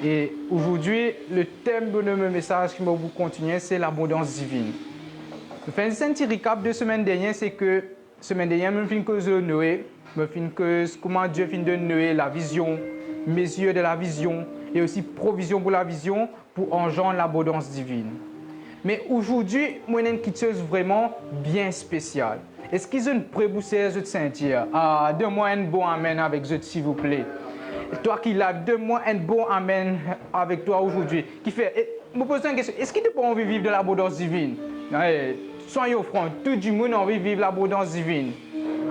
Et aujourd'hui, le thème de mon message qui va vous continuer, c'est l'abondance divine. Je fais un petit récap de semaine dernière, c'est que semaine dernière, je fin cause de Noé, je fin cause comment Dieu fin de Noé, la vision, mesure de la vision et aussi provision pour la vision pour engendrer l'abondance divine. Mais aujourd'hui, moi, j'ai une chose vraiment bien spéciale. Est-ce qu'ils ont une préboussée de Saint-Hier? Ah, donne-moi un bon amen avec eux, s'il vous plaît. Toi qui l'as, donne-moi un bon amen avec toi aujourd'hui. Qui fait, me pose une question, est-ce que tu as envie de vivre de l'abondance divine? Soyons francs, tout le monde a envie de vivre l'abondance divine.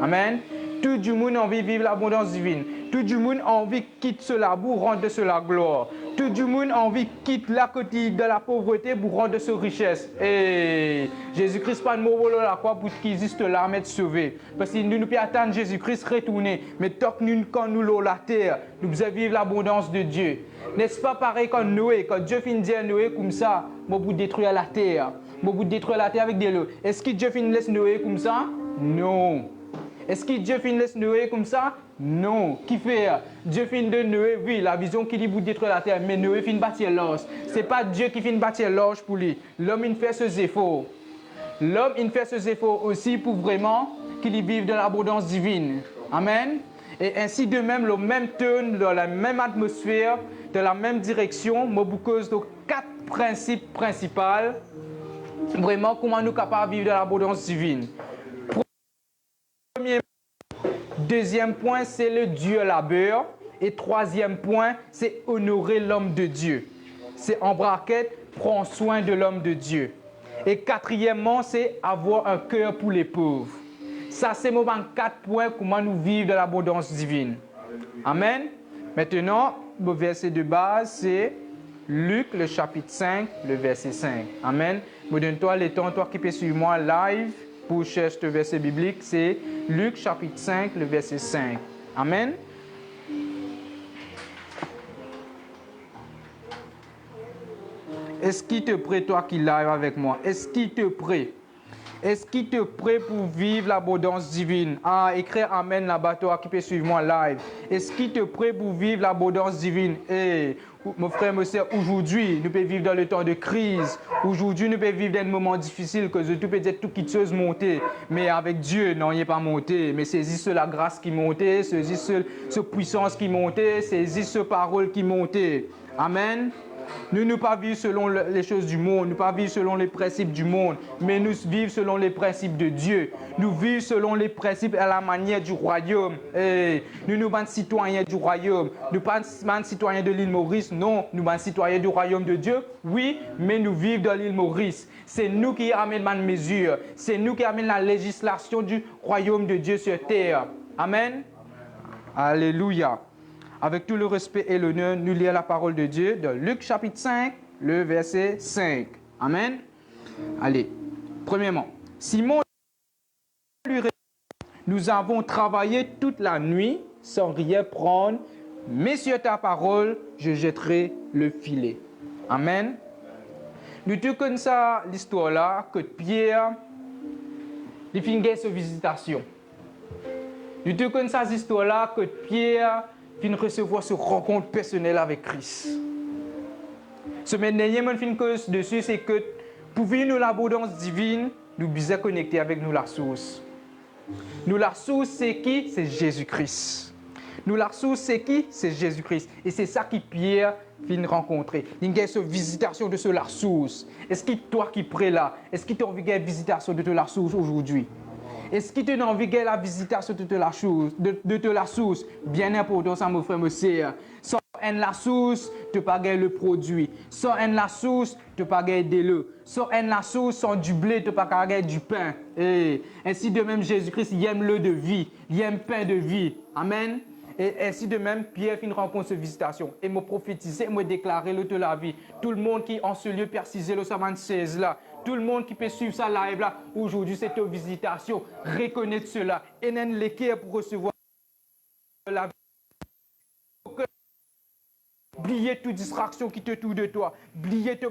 Amen. Tout le monde a envie de vivre l'abondance divine. Tout le monde a envie de quitter cela pour rendre de cela gloire. Tout le monde a envie de quitter la côté de la pauvreté pour rendre de ce richesse. Et Jésus-Christ pas de mot la croix pour qu'il existe là, mais sauver. Parce que nous ne pouvons attendre Jésus-Christ retourner. Mais tant que nous, quand nous l'avons la terre, nous devons vivre l'abondance de Dieu. N'est-ce pas pareil quand Noé, quand Dieu finit de dire Noé comme ça, moi pour détruire la terre. Moi pour détruire la terre avec des lots. Est-ce que Dieu finit de laisser Noé comme ça? Non. Est-ce que Dieu finit de laisser Noé comme ça? Non. Qui fait? Dieu finit de Noé, oui, la vision qui dit pour détruire la terre, mais Noé finit de bâtir l'orge. Ce n'est pas Dieu qui finit de bâtir l'orge pour lui. L'homme, il fait ses efforts. L'homme, il fait ses efforts aussi pour vraiment qu'il vive de l'abondance divine. Amen. Et ainsi de même, le même ton, dans la même atmosphère, dans la même direction, moi, pour cause de 4 principes principaux, vraiment, comment nous sommes capables de vivre de l'abondance divine. Premier, deuxième point, c'est le Dieu labeur. Et troisième point, c'est honorer l'homme de Dieu. C'est en braquette, prends soin de l'homme de Dieu. Et quatrièmement, c'est avoir un cœur pour les pauvres. Ça, c'est mon 4 points, comment nous vivre de l'abondance divine. Amen. Maintenant, le verset de base, c'est Luc, le chapitre 5, le verset 5. Amen. Me donne-toi le temps, toi qui peux suivre moi live pour chercher ce verset biblique, c'est Luc, chapitre 5, le verset 5. Amen. Est-ce qu'il te prête, toi qui live avec moi? Est-ce qu'il te prête? Est-ce qu'il te prête pour vivre l'abondance divine? Ah, écris Amen là-bas, toi qui peux suivre moi live. Est-ce qu'il te prête pour vivre l'abondance divine? Eh, mon frère, ma soeur, aujourd'hui, nous pouvons vivre dans le temps de crise. Aujourd'hui, nous pouvons vivre dans des moments difficiles, que tout peut être tout qui chose monter. Mais avec Dieu, non, il n'est pas monté. Mais saisissez la grâce qui montait, saisissez cette puissance qui montait, saisissez cette parole qui montait. Amen. Nous ne pas vivre selon les choses du monde, nous pas vivre selon les principes du monde, mais nous vivons selon les principes de Dieu. Nous vivons selon les principes à la manière du royaume. Hey, nous ne sommes pas citoyens du royaume. Nous ne sommes pas citoyens de l'île Maurice, non. Nous sommes citoyens du royaume de Dieu, oui, mais nous vivons dans l'île Maurice. C'est nous qui amenons la mesure. C'est nous qui amenons la législation du royaume de Dieu sur terre. Amen. Alléluia. Avec tout le respect et l'honneur, nous lisons la parole de Dieu dans Luc chapitre 5, le verset 5. Amen. Allez, premièrement, Simon lui répondit, nous avons travaillé toute la nuit sans rien prendre, mais sur ta parole, je jetterai le filet. Amen. Nous te connaissons l'histoire là, que Pierre, il finit sa visitation. Nous te connaissons l'histoire là, que Pierre, fin recevoir ce rencontre personnelle avec Christ. Semaine dernière, mon fin cause dessus, c'est que pour vivre l'abondance divine, nous devons connecter avec nous la source. Nous la source, c'est qui? C'est Jésus-Christ. Nous la source, c'est qui? C'est Jésus-Christ. Et c'est ça qui Pierre fin rencontrer. Il y a cette visitation de ce la source. Est-ce que toi qui près là, est-ce que tu as envie de visitation de la source aujourd'hui? Est-ce que tu as envie de la visitation de la source? Bien important, ça me frère, me sert. Sans la source, tu n'as pas le produit. Sans la source, tu n'as pas de l'eau. Sans la source, sans du blé, tu n'as pas du pain. Et ainsi de même, Jésus-Christ, il aime l'eau de vie, il aime le pain de vie. Amen. Et ainsi de même, Pierre fit une rencontre de visitation. Et me prophétiser, me déclarer l'eau de la vie. Tout le monde qui en ce lieu persisé le 76 là, tout le monde qui peut suivre ça live là, aujourd'hui c'est une visitation. Reconnaître cela. Et n'en l'équerre pour recevoir la vie. Oubliez toute distraction qui te tourne de toi. Oubliez tout.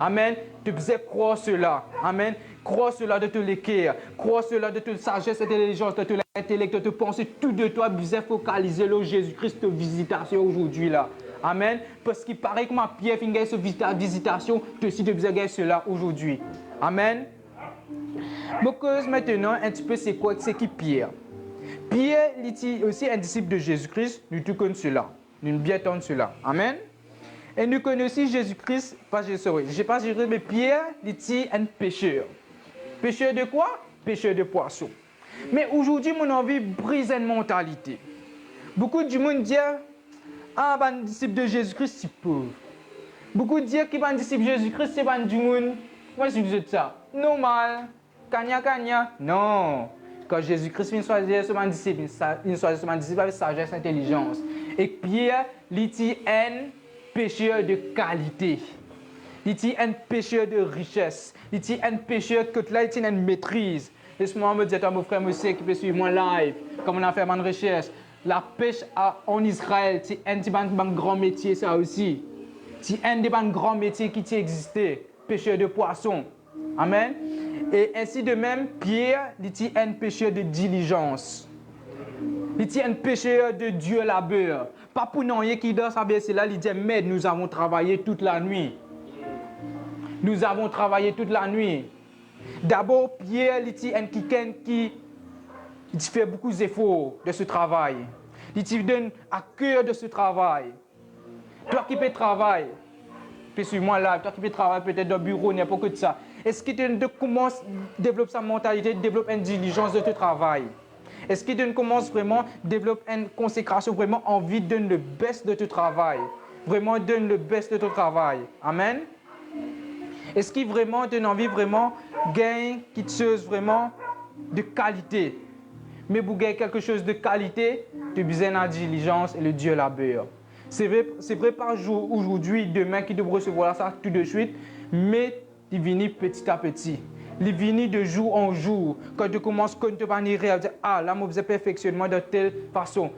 Amen. Tu peux croire cela. Amen. Croire cela de te l'équerre. Croire cela de te sagesse, de l'intelligence, de l'intellect, de te penser. Tout de toi, tu focaliser le Jésus-Christ de visitation aujourd'hui là. Amen. Parce qu'il paraît que ma Pierre finit cette visitation, tu aussi tu besoin cela aujourd'hui. Amen. Mais cause maintenant un petit peu c'est quoi, c'est qui Pierre? Pierre est aussi un disciple de Jésus-Christ, nous tout connaissons cela. Nous bien entendons cela. Amen. Et nous connaissons aussi Jésus-Christ, mais Pierre est un pécheur. Pécheur de quoi? Pécheur de poissons. Mais aujourd'hui, mon envie brise une mentalité. Beaucoup de monde disent, ah, ben, disciple de Jésus-Christ, c'est pauvre. Beaucoup disent que ben, disciple de Jésus-Christ, c'est ben du monde. Moi, je dis ça. Normal. Kanya. Non. Quand Jésus-Christ vient choisir son disciple, il choisit son disciple avec sagesse et intelligence. Et Pierre, il est un pécheur de qualité. Il est un pécheur de richesse. Il est un pécheur que là, il a une maîtrise. Laisse-moi me dire, toi, mon frère, monsieur, qui peut suivre mon live, comme on a fait ma recherche. La pêche en Israël, c'est un des grands métiers, ça aussi. C'est un des grands métiers qui existait. Pêcheur de poissons. Amen. Et ainsi de même, Pierre, il est un pécheur de diligence. Il est un pécheur de Dieu labeur. Pas pour nous qui dans sa baisse là, il dit, mais nous avons travaillé toute la nuit. Nous avons travaillé toute la nuit. D'abord, Pierre, il est un quelqu'un qui fait beaucoup d'efforts de ce travail. Il te donne à cœur de ce travail. Toi qui peux travailler, puis suis-moi là, toi qui peux travailler peut-être dans le bureau, n'importe quoi ça. Est-ce qu'il te commence à développer sa mentalité, développer une diligence de ton travail? Est-ce qu'il te commence vraiment à développer une consécration, vraiment envie de donner le best de ton travail? Vraiment donne le best de ton travail. Amen. Est-ce qu'il vraiment donne envie vraiment gagner quelque chose vraiment de qualité? Mais pour gagner quelque chose de qualité, tu as besoin de la diligence et le Dieu labeur. C'est vrai par jour, aujourd'hui, demain, qui devrait recevoir ça tout de suite, mais il vient petit à petit. Il vient de jour en jour. Quand tu commences à te manier, à dire, ah, là, je perfectionnement de telle façon.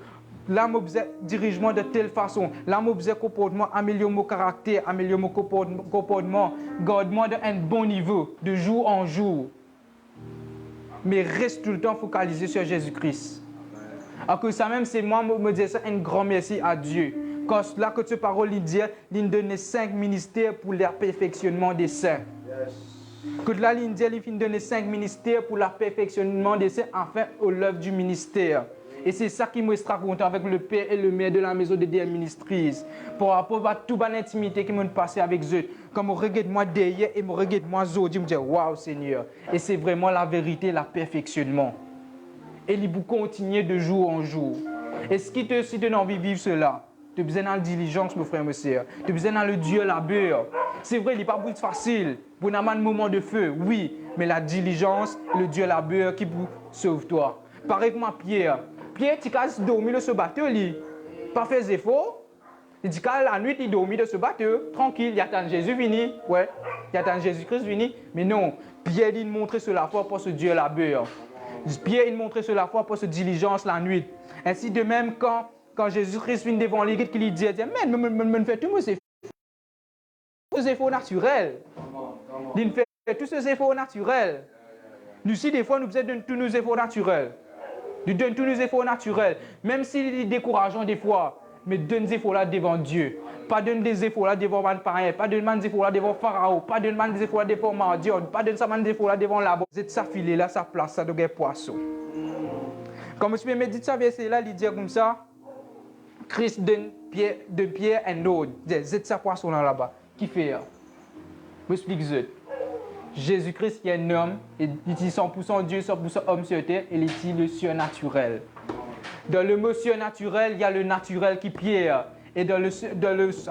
Là, je dirigement de telle façon. Là, je comportement, améliorer mon caractère, améliorer mon comportement, garde-moi d'un bon niveau, de jour en jour. Mais reste tout le temps focalisé sur Jésus-Christ. Alors que ça même, c'est moi, me dire ça, un grand merci à Dieu. Quand là, que cette parole, il dit, il donne 5 ministères pour le perfectionnement des saints. Que là, il dit, il donne 5 ministères pour le perfectionnement des saints, enfin, au l'œuvre du ministère. Et c'est ça qui me sera content avec le père et le maire de la maison de DM Ministries. Pour rapport à toute l'intimité qui m'a passé avec eux. Comme je regarde moi derrière et je regarde moi aujourd'hui, je me dis, waouh Seigneur. Et c'est vraiment la vérité, le perfectionnement. Et il faut continuer de jour en jour. Est-ce qu'il te aussi donne envie de vivre cela? Tu as besoin de la diligence, mon frère, mon sœur. Tu as besoin de le Dieu labeur. C'est vrai, il n'est pas facile. Pour un moment de feu, oui. Mais la diligence, le Dieu labeur qui vous sauve toi. Pareil comme Pierre. Pierre, tu as dormi de ce bateau, il pas fait d'efforts. Il dit qu'à la nuit, il dormit de ce bateau, tranquille, il attend Jésus venir. Ouais, il attend Jésus-Christ venir. Mais non, Pierre, il montrait cela foi pour ce Dieu labeur. Pierre, il montrait cela foi pour ce diligence la nuit. Ainsi de même, quand Jésus-Christ vient devant l'église, il dit, mais me fait tous ces efforts naturels. Il fait tous ces efforts naturels. Nous aussi, des fois, nous faisons tous nos efforts naturels. Nous donnons tous nos efforts naturels, même s'il est décourageant des fois, mais donne des efforts là devant Dieu. Pas donne des efforts là devant mon parent, pas donne des efforts là devant Pharaon, pas donne des efforts là devant Mardion, pas donne des efforts là devant la Vous êtes ça filé là, sa place, ça doit être poisson. Comme je me médite ça, verset là, il dit comme ça, Christ donne Pierre un autre. Il dit, c'est ça poisson là-bas. Qui fait? Je explique ça. Jésus-Christ qui est un homme, il est 100% Dieu, 100% homme sur terre, il est le surnaturel. Dans le mot surnaturel, il y a le naturel qui Pierre. Et dans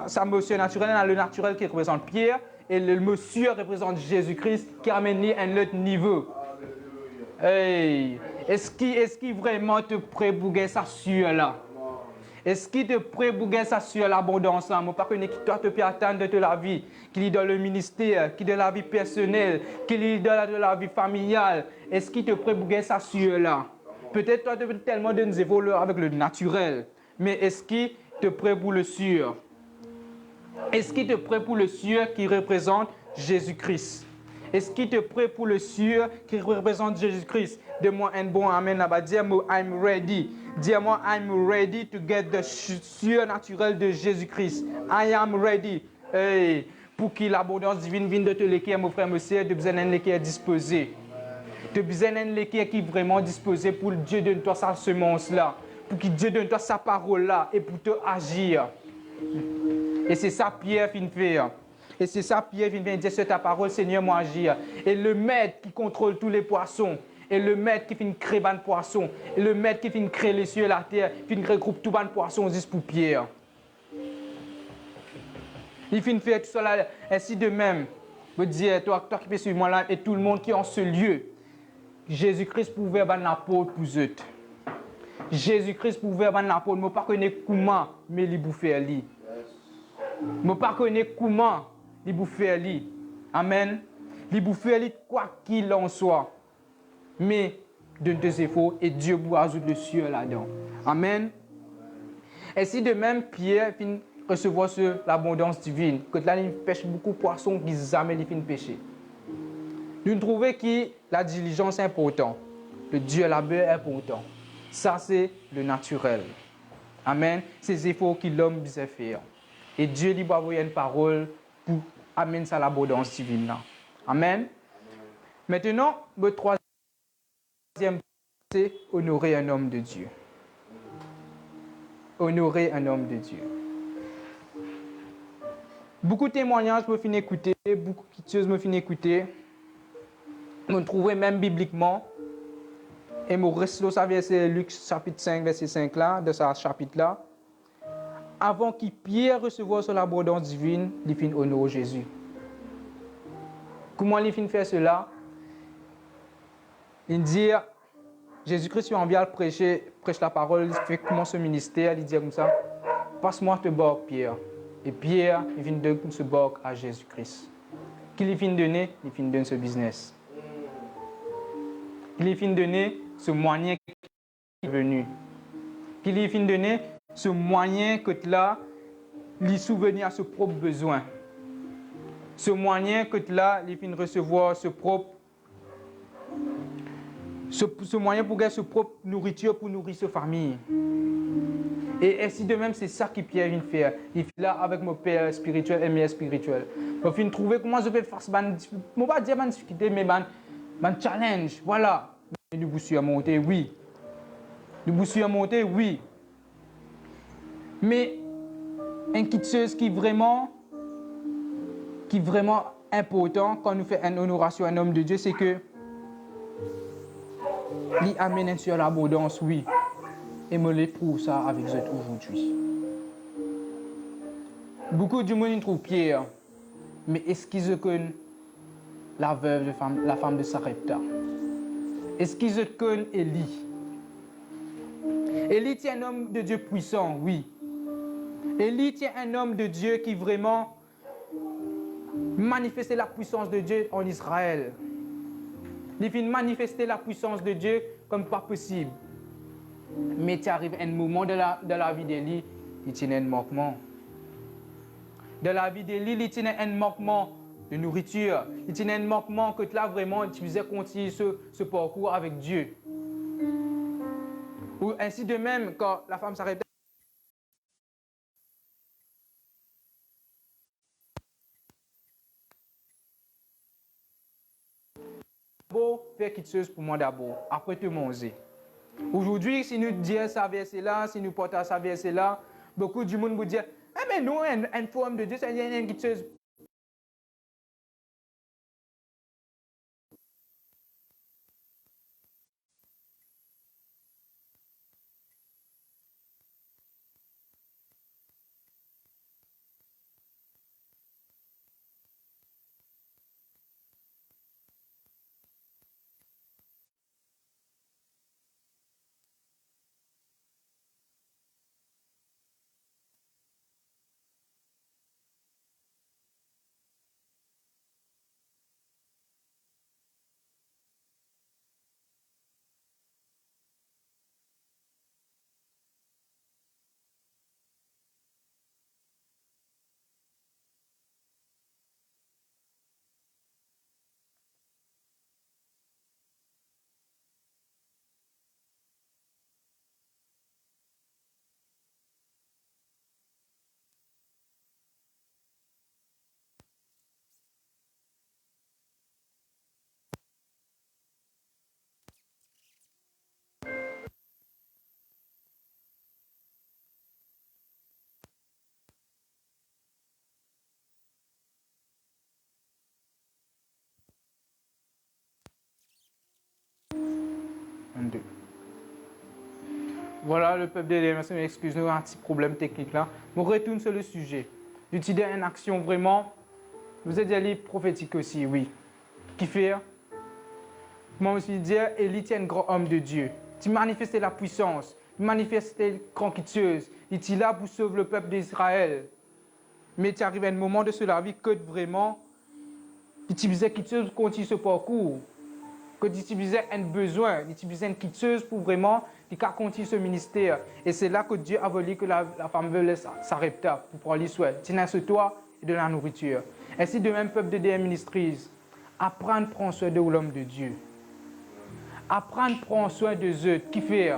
sa mot surnaturel, il y a le naturel qui représente Pierre. Et le mot sur représente Jésus-Christ qui a amené à un autre niveau. Hey, est-ce qu'il vraiment te prêt pour gagner ça sur là? Est-ce qu'il te prêt pour gagner ça sur l'abondance là? Moi, pas que toi te peux atteindre de la vie, qu'il est dans le ministère, qu'il est dans la vie personnelle, qu'il est dans la vie familiale. Est-ce qu'il te prêt pour gagner ça sur là? Peut-être toi tu veux tellement de nous évoluer avec le naturel, mais est-ce qu'il te prêt pour le sûr? Est-ce qu'il te prêt pour le sûr qui représente Jésus-Christ? Est-ce qu'il te prête pour le sûr qui représente Jésus-Christ? Dis-moi un bon amen là-bas. Dis-moi, I'm ready. Dis-moi, I'm ready to get the surnaturel de Jésus-Christ. I am ready. Hey, pour que l'abondance divine vienne de te l'équerre, mon frère, monsieur, de besoin d'un l'équerre disposé. De besoin d'un l'équerre qui est vraiment disposé pour Dieu donne toi sa semence-là. Pour que Dieu donne toi sa parole-là et pour te agir. Et c'est ça Pierre vient faire. Et c'est ça Pierre vient dire sur ta parole, Seigneur, moi agir. Et le maître qui contrôle tous les poissons. Et le maître qui vient créer ban poissons. Et le maître qui vient créer les cieux et la terre. Qui vient regrouper tout ban poissons juste pour Pierre. Il vient faire tout cela ainsi de même. Je dire, toi qui peux suivre moi là et tout le monde qui est en ce lieu. Jésus-Christ pouvait ban l'apôtre pour eux. Jésus-Christ pouvait ban l'apôtre. Je ne sais pas comment, mais il bouffait lui. Je ne sais pas comment il bouffait lui. Amen. Il bouffait lui quoi qu'il en soit. Mais de deux efforts et Dieu vous ajoute le ciel là-dedans. Amen. Et si de même Pierre finit recevoir l'abondance divine, que là il pêche beaucoup de poissons qui jamais il finit pêcher. Nous trouvons que la diligence est importante. Le Dieu labeur est important. Ça c'est le naturel. Amen. C'est les efforts que l'homme doit faire. Et Dieu lui va envoyer une parole pour amener ça à l'abondance divine là. Amen. Maintenant, le troisième, c'est honorer un homme de Dieu. Honorer un homme de Dieu. Beaucoup de témoignages me finissent écouter, beaucoup de choses me finissent écouter. Je me trouvais même bibliquement. Et mon reste ça verset Luc chapitre 5, verset 5 là, de ce chapitre là. Avant qu'il Pierre recevoir sur l'abondance divine, il finit honorer Jésus. Comment il finit faire cela? Il dit, Jésus-Christ lui envie à prêche la parole, il fait comment ce ministère, il dit comme ça, passe-moi te bord, Pierre. Et Pierre, il vient de ce bord à Jésus-Christ. Qu'il vient donner, il vient donner ce business. Il vient donner ce moyen qui est venu. Qu'il vient donner ce moyen que là, lui souvenir à ses propres besoins. Ce moyen que là, il vient recevoir ce moyen pour gagner sa propre nourriture pour nourrir sa famille. Et ainsi de même, c'est ça que Pierre vient faire. Il fait là avec mon père spirituel et mère spirituelle. Je viens trouver comment je peux faire ce je ne vais pas dire une difficulté, mais un challenge. Voilà. Nous vous suivons monter, oui. Nous vous suivons monter, oui. Mais une petite chose qui est vraiment important quand nous faisons une honoration à un homme de Dieu, c'est que il amène sur l'abondance, oui. Et me l'éprouve ça avec eux aujourd'hui. Beaucoup de monde trouve Pierre, mais est-ce qu'ils connaissent la veuve, la femme de Sarepta? Est-ce qu'ils connaissent Élie? Élie est un homme de Dieu puissant, oui. Élie est un homme de Dieu qui vraiment manifestait la puissance de Dieu en Israël. Il vient manifester la puissance de Dieu comme pas possible. Mais il arrive un moment de la vie d'Élie, il tient un manquement. De la vie d'Élie, il tient un manquement de nourriture. Il tient un manquement que là vraiment tu faisais continuer ce parcours avec Dieu. Ou ainsi de même, quand la femme s'arrêtait. D'abord, fais quelque chose pour moi d'abord, après te manger. Aujourd'hui, si nous disons ça verset là, si nous portons ça verset là, beaucoup du monde vous dit, eh mais nous, une forme de Dieu, c'est quelque chose. Voilà, le peuple de DMS, excuse-nous, un petit problème technique là. On retourne sur le sujet. D'utiliser une action vraiment, vous êtes allé prophétique aussi, oui. Qui fait, moi aussi dire, Élie était un grand homme de Dieu. Tu manifestais la puissance, tu manifestais conquêteuse, il était là pour sauver le peuple d'Israël. Mais tu arrives à un moment de la vie que vraiment, tu disais quitteuse pour continuer ce parcours. Que tu utilisais un besoin, tu utilisais une quitteuse pour vraiment continuer ce ministère. Et c'est là que Dieu a voulu que la femme veuve s'arrête pour prendre les soins. Tu n'as ce toi et de la nourriture. Ainsi de même, peuple de DM Ministries, apprendre à prendre soin de l'homme de Dieu. Apprendre à prendre soin de eux. Qui fait?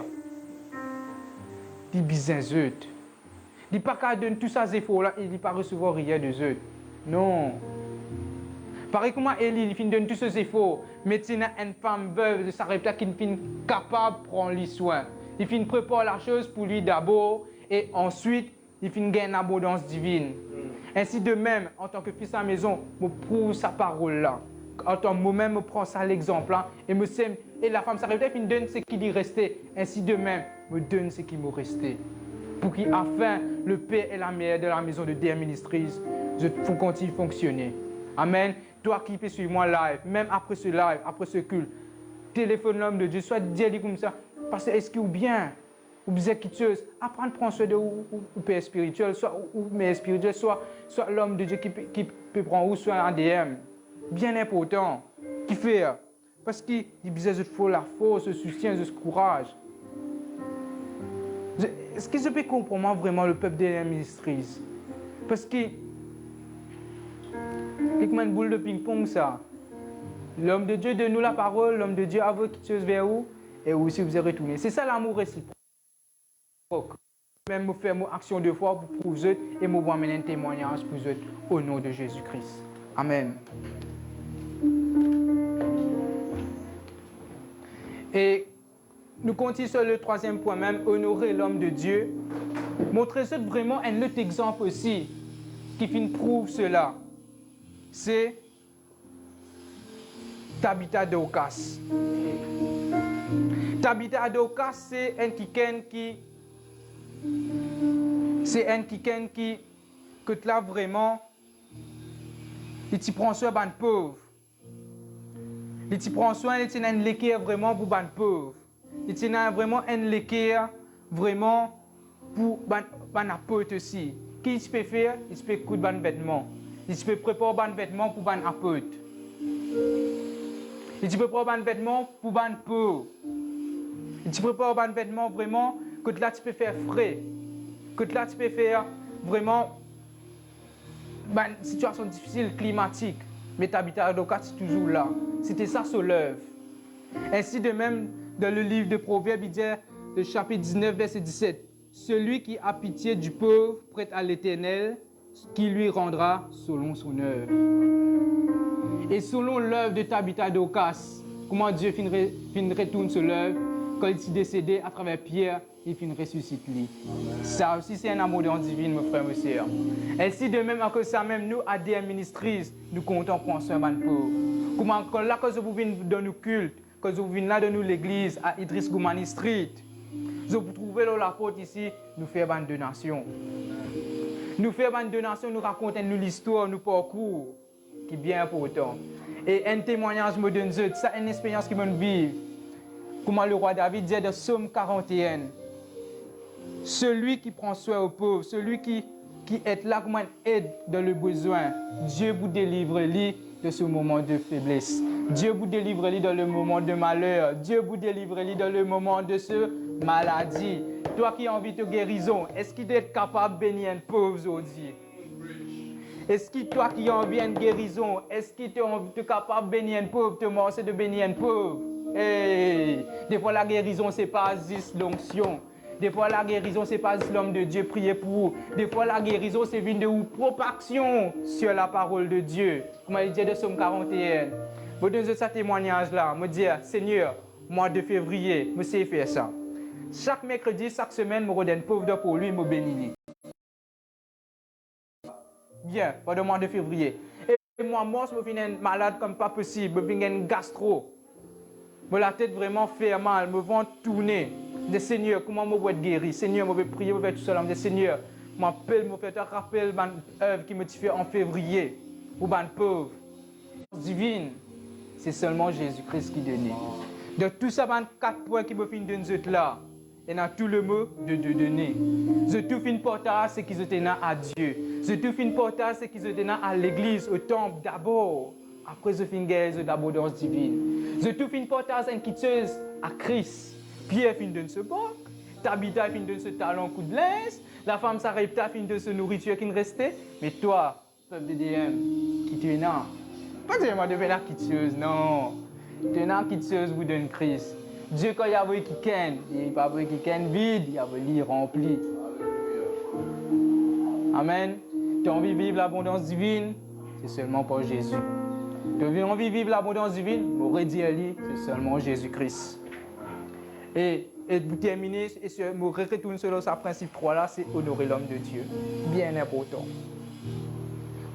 Des business eux. Il ne pas qu'à donner tous ces efforts-là, il ne pas recevoir rien de eux. Non. Pareil comment Élie, il donne tous ces efforts, mais il y a une femme veuve de sa réputation qui est capable de prendre les soins. Il finit prépare la chose pour lui d'abord, et ensuite, il finit gagner une abondance divine. Ainsi de même, en tant que fils à la maison, je prouve sa parole-là. En tant que moi-même, je prends ça l'exemple, et la femme sa réputation, il donne ce qui lui restait. Ainsi de même, je donne ce qui me restait. Pour qu'afin le père et la mère de la maison de DM Ministries, je continue à fonctionner. Amen. Toi qui peux suivre moi live, même après ce live, après ce culte, téléphone l'homme de Dieu, soit dit comme ça, parce que est-ce qu'il ou bien, ou bien quitteuse, apprendre à prendre soin de ou père spirituel, soit ou mère spirituel, soit l'homme de Dieu qui peut prendre ou soit un DM. Bien important. Qui fait? Parce qu'il disait, il faut la force, le soutien, le courage. Est-ce que je peux comprendre vraiment le peuple des ministries? Parce que c'est comme une boule de ping-pong, ça. L'homme de Dieu donne nous la parole, l'homme de Dieu a quelque chose vers vous, et aussi vous êtes retourné. C'est ça l'amour réciproque. Même me faire mon action de foi pour vous et me voir un témoignage pour vous au nom de Jésus-Christ. Amen. Et nous continuons sur le troisième point même, honorer l'homme de Dieu. Montrer vraiment un autre exemple aussi qui prouve cela. C'est Tabitha Dorcas. Tabitha Dorcas, c'est un qui que là vraiment, il t'y prend soin de pauvre. Il t'y prend soin, il t'y a une l'équerre vraiment pour les pauvres. Il t'y a vraiment une l'équerre vraiment pour les apôtres aussi. Qu'est-ce qu'il peut faire? Il peut coudre les vêtements. Il peut préparer les vêtements pour les apôtres. Il peut préparer les vêtements pour les pauvres. Il peut préparer les vêtements vraiment que là tu peux faire frais. Que là tu peux faire vraiment une situation difficile, climatique. Mais Tabitha Dorcas est toujours là. C'était ça son œuvre. Ainsi de même, dans le livre de Proverbes, il dit, le chapitre 19, verset 17, celui qui a pitié du pauvre prête à l'Éternel, qui lui rendra selon son œuvre. Et selon l'œuvre de Tabitha Dorcas, comment Dieu retourne sur l'œuvre, quand il est décédé à travers Pierre, il finit ressusciter lui. Ça aussi, c'est un amour divin, mes frères et mes sœurs. Ainsi de même que ça, même nous, à DM Ministries, nous comptons prendre soin de pauvres. Comment, quand là, quand vous venez dans nos cultes, quand vous venez là dans l'église, à Idriss Goumani Street, vous trouvez la porte ici, nous faisons une donation. Nous faisons une donation, nous racontons l'histoire, nous parcours, qui est bien important. Et un témoignage me donne ça, une expérience qui me vit. Comment le roi David dit dans Psaume 41, celui qui prend soin aux pauvres, celui qui est là comme une aide dans le besoin, Dieu vous délivre lui de ce moment de faiblesse. Dieu vous délivre lui dans le moment de malheur. Dieu vous délivre lui dans le moment de ce maladie. Toi qui as envie de guérison, est-ce qu'il doit être capable de bénir un pauvre aujourd'hui? Est-ce que toi qui as envie d'une guérison, est-ce que tu es capable de bénir un pauvre, te morcer de bénir un pauvre? Hey, des fois la guérison, ce n'est pas juste l'onction. Des fois la guérison, ce n'est pas juste l'homme de Dieu prier pour vous. Des fois la guérison, c'est une de vous propre action sur la parole de Dieu. Comme il dit de Psaume 41. Je donne ce témoignage-là. Je dis, Seigneur, mois de février, je sais faire ça. Chaque mercredi, chaque semaine, je redonne pauvre pour lui, je bénis. Bien, pendant le mois de février. Et moi, je suis malade comme pas possible. Je suis un gastro. La tête vraiment fait mal, me ventre tourner. Je dis, Seigneur, comment je vais être guéri? Seigneur, je vais prier, je vais faire tout seul. Je dis, Seigneur, je m'appelle, je fais un rappel de l'œuvre qui me fait en février. Pour les pauvres. Divine, c'est seulement Jésus-Christ qui donne. De tout ça, 4 points qui me font donner là. Et dans tout le mot de donner. Je tout fin portage, c'est qu'ils étaient à Dieu. Je tout fin portage, c'est qu'ils étaient à l'église, au temple d'abord. Après, je fin guerre d'abondance divine. Je tout fin portage, une quitteuse à Christ. Pierre fin donne ce bac. Tabitha fin donne ce talon coup de linge. La femme Sarepta fin donne ce nourriture qui ne restait. Mais toi, peuple de DM, qui tu es là? Pas seulement de la quitteuse, non. Tu es là quitteuse, vous donne Christ. Dieu, quand il y a qui ken, il n'y a pas qui ken vide, il y a lui rempli. Amen. Tu as envie de vivre l'abondance divine, c'est seulement pour Jésus. Tu as envie de vivre l'abondance divine, vous redire, c'est seulement Jésus-Christ. Et pour terminer, et je me retourne sur ce principe 3 là, c'est honorer l'homme de Dieu. Bien important.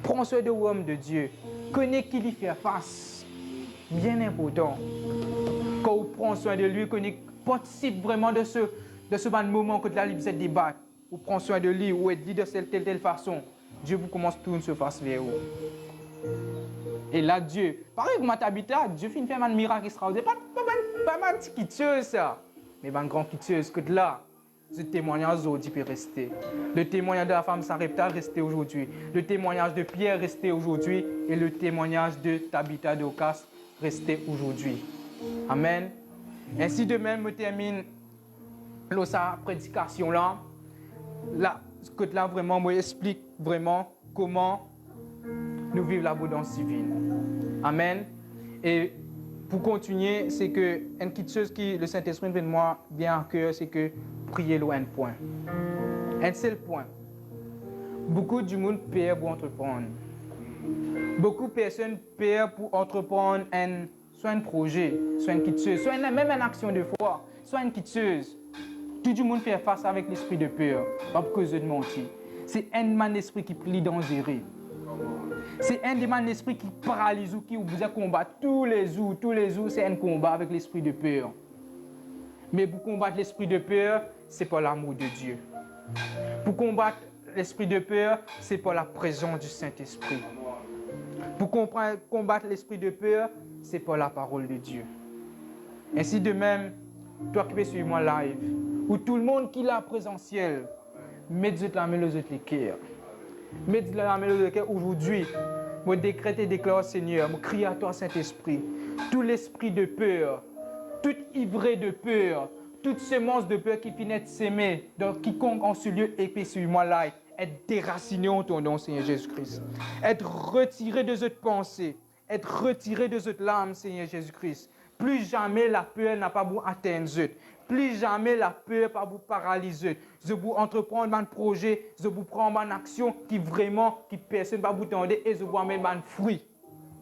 Prends soin de l'homme de Dieu. Connais qui lui fait face. Bien important. Quand on prend soin de lui, qu'on participe vraiment de ce moment que la liberté débat, on prend soin de lui, ou dit de telle façon, Dieu vous commence tout se face vers vous. Et là, Dieu, pareil que ma habitat, Dieu fait un miracle extraordinaire. Pas ma petite quitteuse, ça, mais ma grande quitteuse, que là, ce témoignage aujourd'hui peut rester. Le témoignage de la femme Sarepta resté aujourd'hui. Le témoignage de Pierre resté aujourd'hui. Et le témoignage de Tabitha Dorcas resté aujourd'hui. Amen. Ainsi de même, je termine sa prédication là. Là, ce que là vraiment m'explique vraiment comment nous vivons l'abondance divine. Amen. Et pour continuer, c'est que une petite chose qui le Saint-Esprit vient de moi bien à cœur, c'est que prier loin un point. Un seul point. Beaucoup du monde perd pour entreprendre. Beaucoup de personnes perdent pour entreprendre soit un projet, soit une quitteuse, soit même une action de foi, soit une quitteuse. Tout le monde fait face avec l'esprit de peur, pas pour cause de mentir. C'est un man d'esprit qui plie dangereux. C'est un des man d'esprit qui paralyse ou qui vous a combattre tous les jours, c'est un combat avec l'esprit de peur. Mais pour combattre l'esprit de peur, c'est pas l'amour de Dieu. Pour combattre l'esprit de peur, c'est pas la présence du Saint-Esprit. Pour combattre l'esprit de peur, c'est pas la parole de Dieu. Ainsi de même, toi qui peux suivre moi live, ou tout le monde qui l'a présentiel, mettez la main dans le cœur. Mettez la main dans le cœur aujourd'hui. Je décrète et déclare, Seigneur, je crie à toi, Saint-Esprit, tout l'esprit de peur, toute ivrée de peur, toute semence de peur qui finit de s'aimer, donc quiconque en ce lieu épée sur moi live, être déraciné en ton nom, Seigneur Jésus-Christ. Être retiré de cette pensée, être retiré de cette larme, Seigneur Jésus-Christ. Plus jamais la peur n'a pas vous atteindre. Plus jamais la peur n'a pas vous paralyser. Je vous entreprendre un projet, je vous prends une action qui vraiment, qui personne ne va vous tendre et je vous amène un fruit.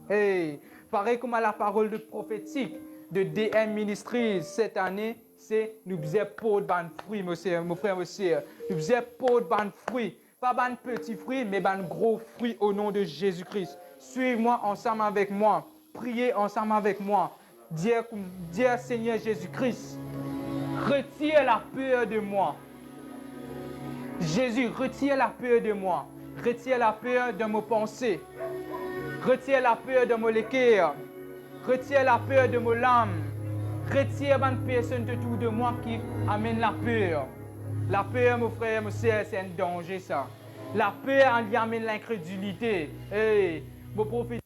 Hey, pareil comme à la parole de prophétique de DM Ministries cette année, c'est nous faisons pas de fruits, mon frère, monsieur. Nous faisons pas de fruits. Pas de petits fruits, mais de gros fruits au nom de Jésus-Christ. Suivez-moi ensemble avec moi. Priez ensemble avec moi. Dire Seigneur Jésus-Christ, retire la peur de moi. Jésus, retire la peur de moi. Retire la peur de mes pensées. Retire la peur de mon cœur. Retire la peur de mon âme. Retire une personne autour de moi qui amène la peur. La peur, mon frère, mon soeur, c'est un danger, ça. La peur, elle amène l'incrédulité. Hey, mon prophète,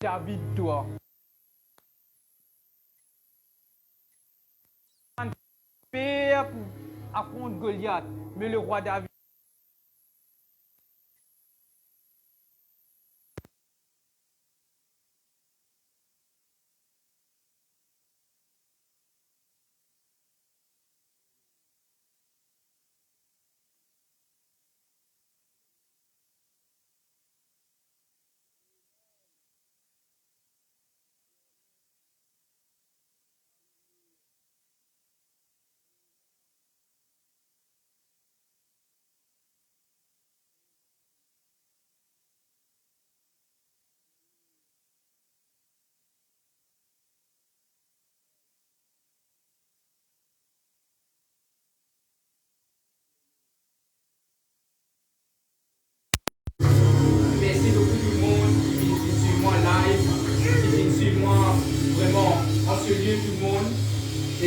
David, toi. Peur pour affronter Goliath, mais le roi David.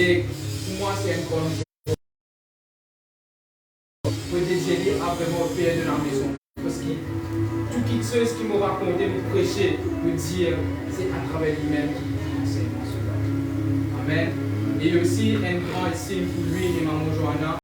Et pour moi, c'est une grande joie. Le désirer à vraiment au père de la maison. Parce que tout ceux qui m'ont raconté, me prêcher, me dire, c'est à travers lui-même qui enseigne cela. Amen. Et aussi un grand estime pour lui et maman Johanna,